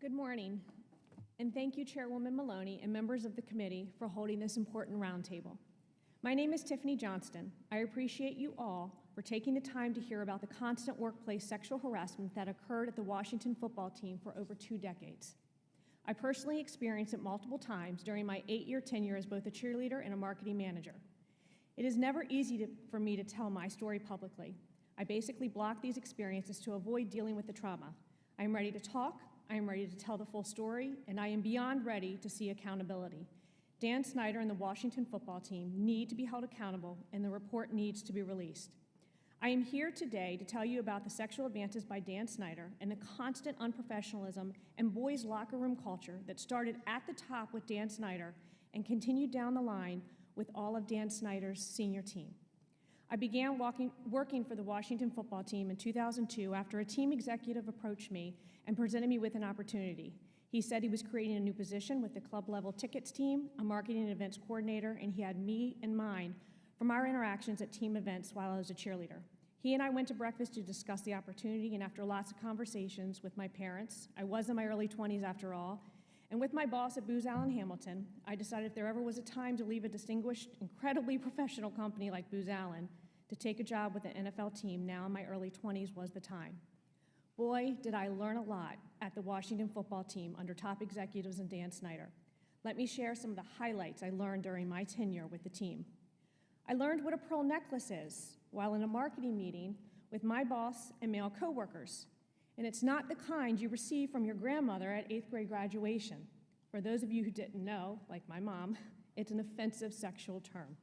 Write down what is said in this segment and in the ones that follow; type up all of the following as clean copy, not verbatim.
Good morning, and thank you, Chairwoman Maloney and members of the committee for holding this important roundtable. My name is Tiffani Johnston. I appreciate you all for taking the time to hear about the constant workplace sexual harassment that occurred at the Washington football team for over 2 decades. I personally experienced it multiple times during my 8-year tenure as both a cheerleader and a marketing manager. It is never easy for me to tell my story publicly. I basically block these experiences to avoid dealing with the trauma. I am ready to talk, I am ready to tell the full story, and I am beyond ready to see accountability. Dan Snyder and the Washington football team need to be held accountable, and the report needs to be released. I am here today to tell you about the sexual advances by Dan Snyder and the constant unprofessionalism and boys' locker room culture that started at the top with Dan Snyder and continued down the line with all of Dan Snyder's senior team. I began working for the Washington football team in 2002 after a team executive approached me and presented me with an opportunity. He said he was creating a new position with the club-level tickets team, a marketing and events coordinator, and he had me in mind from our interactions at team events while I was a cheerleader. He and I went to breakfast to discuss the opportunity, and after lots of conversations with my parents, I was in my early 20s after all, and with my boss at Booz Allen Hamilton, I decided if there ever was a time to leave a distinguished, incredibly professional company like Booz Allen to take a job with an NFL team now in my early 20s was the time. Boy, did I learn a lot at the Washington football team under top executives and Dan Snyder. Let me share some of the highlights I learned during my tenure with the team. I learned what a pearl necklace is while in a marketing meeting with my boss and male coworkers. And it's not the kind you receive from your grandmother at 8th grade graduation. For those of you who didn't know, like my mom, it's an offensive sexual term.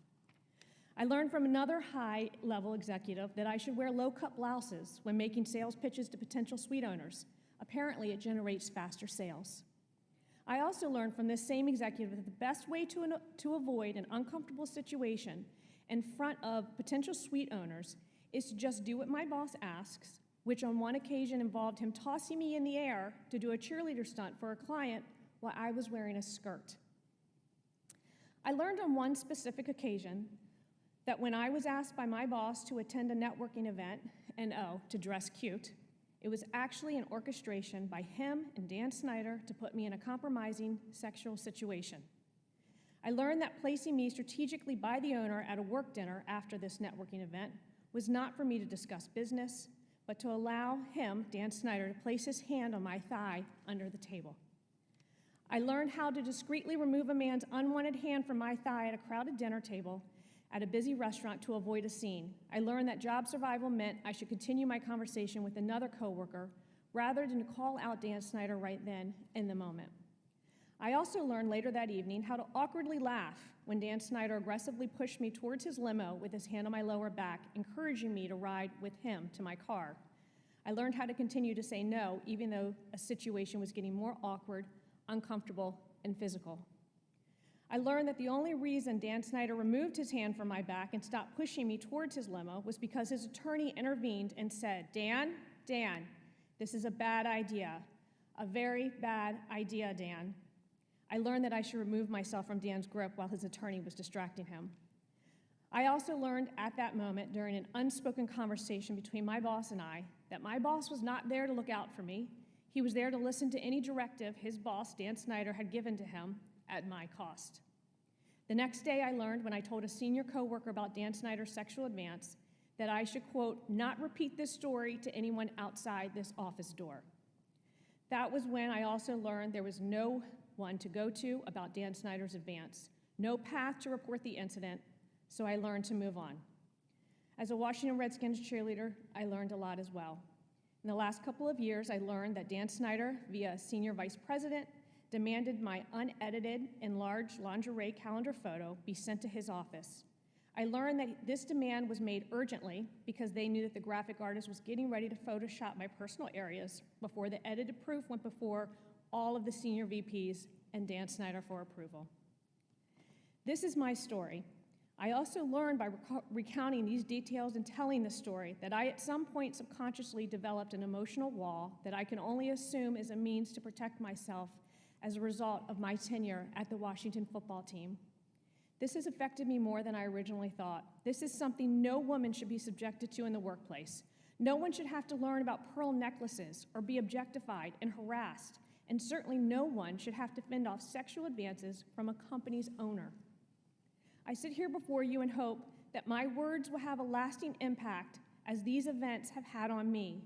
I learned from another high-level executive that I should wear low-cut blouses when making sales pitches to potential suite owners. Apparently, it generates faster sales. I also learned from this same executive that the best way to avoid an uncomfortable situation in front of potential suite owners is to just do what my boss asks, which on one occasion involved him tossing me in the air to do a cheerleader stunt for a client while I was wearing a skirt. I learned on one specific occasion that when I was asked by my boss to attend a networking event, and to dress cute, it was actually an orchestration by him and Dan Snyder to put me in a compromising sexual situation. I learned that placing me strategically by the owner at a work dinner after this networking event was not for me to discuss business, but to allow him, Dan Snyder, to place his hand on my thigh under the table. I learned how to discreetly remove a man's unwanted hand from my thigh at a crowded dinner table at a busy restaurant to avoid a scene. I learned that job survival meant I should continue my conversation with another coworker rather than to call out Dan Snyder right then in the moment. I also learned later that evening how to awkwardly laugh when Dan Snyder aggressively pushed me towards his limo with his hand on my lower back, encouraging me to ride with him to my car. I learned how to continue to say no, even though a situation was getting more awkward, uncomfortable, and physical. I learned that the only reason Dan Snyder removed his hand from my back and stopped pushing me towards his limo was because his attorney intervened and said, Dan, this is a bad idea. A very bad idea, Dan. I learned that I should remove myself from Dan's grip while his attorney was distracting him. I also learned at that moment during an unspoken conversation between my boss and I that my boss was not there to look out for me. He was there to listen to any directive his boss, Dan Snyder, had given to him at my cost. The next day I learned when I told a senior coworker about Dan Snyder's sexual advance that I should, quote, not repeat this story to anyone outside this office door. That was when I also learned there was no one to go to about Dan Snyder's advance, no path to report the incident, so I learned to move on. As a Washington Redskins cheerleader, I learned a lot as well. In the last couple of years, I learned that Dan Snyder, via senior vice president, demanded my unedited, enlarged lingerie calendar photo be sent to his office. I learned that this demand was made urgently because they knew that the graphic artist was getting ready to Photoshop my personal areas before the edited proof went before all of the senior VPs and Dan Snyder for approval. This is my story. I also learned by recounting these details and telling the story that I at some point subconsciously developed an emotional wall that I can only assume is a means to protect myself as a result of my tenure at the Washington football team. This has affected me more than I originally thought. This is something no woman should be subjected to in the workplace. No one should have to learn about pearl necklaces or be objectified and harassed and certainly no one should have to fend off sexual advances from a company's owner. I sit here before you and hope that my words will have a lasting impact as these events have had on me,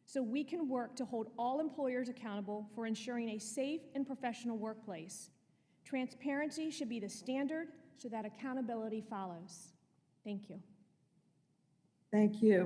so we can work to hold all employers accountable for ensuring a safe and professional workplace. Transparency should be the standard so that accountability follows. Thank you. Thank you.